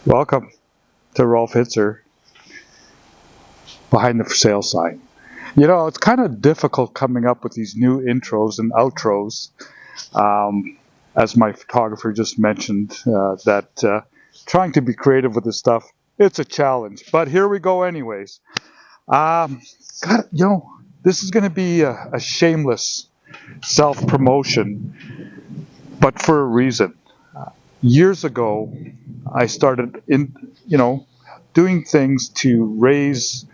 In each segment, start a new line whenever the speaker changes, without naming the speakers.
Welcome to Rolf Hitzer behind the for sale sign. It's kind of difficult coming up with these new intros and outros. As my photographer just mentioned, that trying to be creative with this stuff, it's a challenge. But here we go anyways. God, this is going to be a shameless self-promotion, but for a reason. Years ago, I started doing things to raise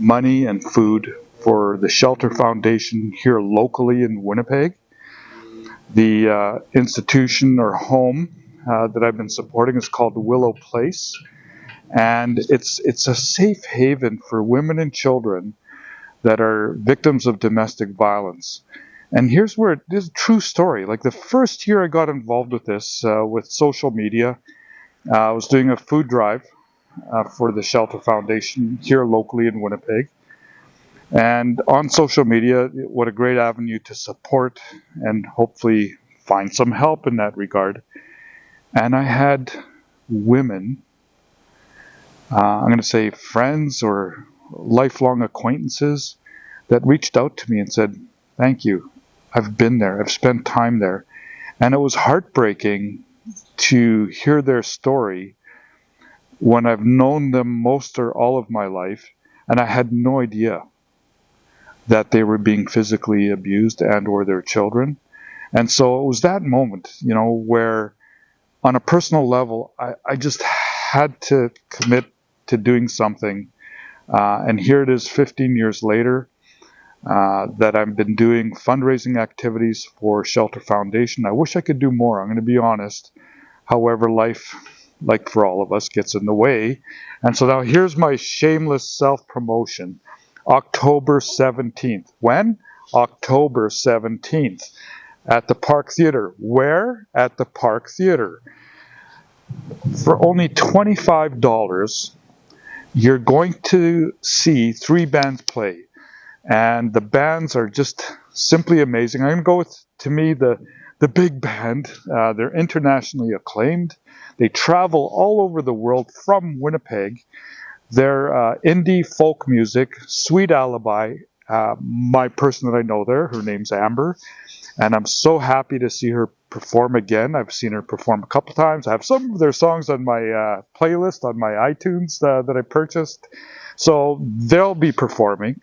money and food for the Shelter Foundation here locally in Winnipeg. The institution or home that I've been supporting is called Willow Place, and it's a safe haven for women and children that are victims of domestic violence. And here's where this is a true story. Like the first year I got involved with this, with social media, I was doing a food drive for the Shelter Foundation here locally in Winnipeg. And on social media, what a great avenue to support and hopefully find some help in that regard. And I had women, I'm going to say friends or lifelong acquaintances, that reached out to me and said, "Thank you. I've been there. I've spent time there." And it was heartbreaking to hear their story when I've known them most or all of my life, and I had no idea that they were being physically abused and or their children. And so it was that moment, where on a personal level, I just had to commit to doing something. And here it is 15 years later, that I've been doing fundraising activities for Shelter Foundation. I wish I could do more, I'm going to be honest. However, life, like for all of us, gets in the way. And so now here's my shameless self-promotion. October 17th. When? October 17th. At the Park Theatre. Where? At the Park Theatre. For only $25, you're going to see 3 bands play. And the bands are just simply amazing. I'm going to go with, to me, the big band. They're internationally acclaimed. They travel all over the world from Winnipeg. They're indie folk music, Sweet Alibi. My person that I know there, her name's Amber. And I'm so happy to see her perform again. I've seen her perform a couple times. I have some of their songs on my playlist on my iTunes that I purchased. So they'll be performing.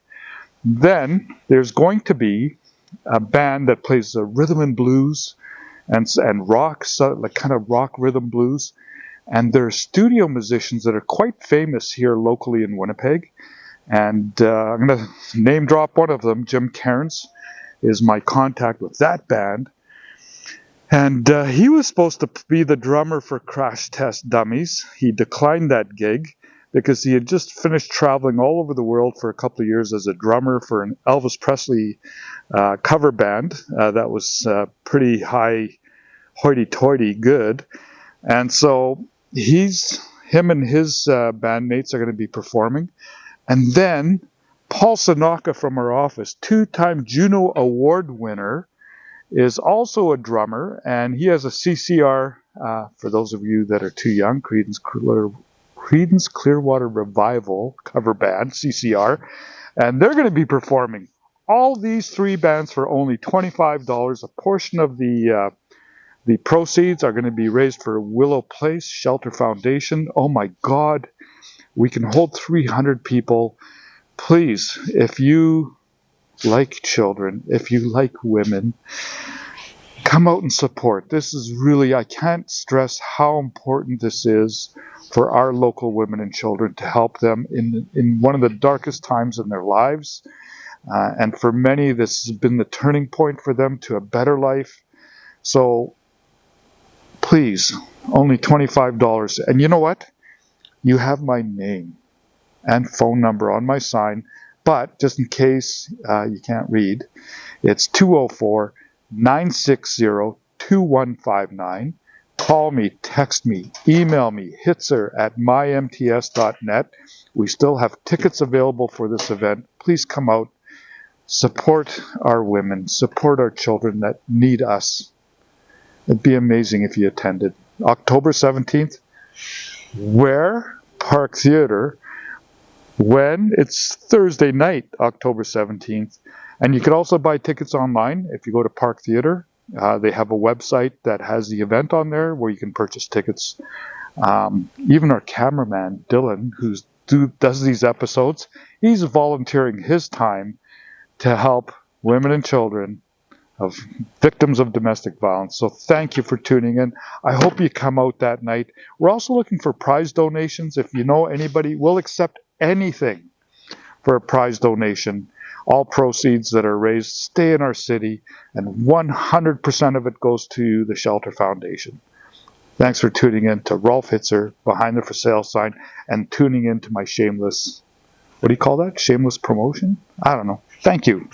Then there's going to be a band that plays rhythm and blues and rock, so like kind of rock rhythm blues. And they're studio musicians that are quite famous here locally in Winnipeg. And I'm going to name drop one of them. Jim Cairns is my contact with that band. And he was supposed to be the drummer for Crash Test Dummies. He declined that gig because he had just finished traveling all over the world for a couple of years as a drummer for an Elvis Presley cover band that was pretty high hoity-toity good. And so him and his bandmates are going to be performing. And then Paul Sanaka from our office, 2-time Juno Award winner, is also a drummer, and he has a CCR, for those of you that are too young, Creedence Clearwater Revival cover band, CCR, and they're going to be performing. All these 3 bands for only $25. A portion of the proceeds are going to be raised for Willow Place Shelter Foundation. Oh my God, we can hold 300 people. Please, if you like children, if you like women, come out and support. This is really, I can't stress how important this is for our local women and children to help them in one of the darkest times in their lives. And for many, this has been the turning point for them to a better life. So please, only $25. And you know what? You have my name and phone number on my sign. But just in case you can't read, it's 204-960-2159. Call me, text me, email me, hitzer@mymts.net. We still have tickets available for this event. Please come out, support our women, support our children that need us. It'd be amazing if you attended. October 17th, Where? Park Theater. When? It's Thursday night, October 17th. And you can also buy tickets online if you go to Park Theater. They have a website that has the event on there where you can purchase tickets. Even our cameraman, Dylan, who does these episodes, he's volunteering his time to help women and children of victims of domestic violence. So thank you for tuning in. I hope you come out that night. We're also looking for prize donations. If you know anybody, we'll accept anything for a prize donation. All proceeds that are raised stay in our city, and 100% of it goes to the Shelter Foundation. Thanks for tuning in to Rolf Hitzer, Behind the For Sale Sign, and tuning in to my shameless, what do you call that? Shameless promotion? I don't know. Thank you.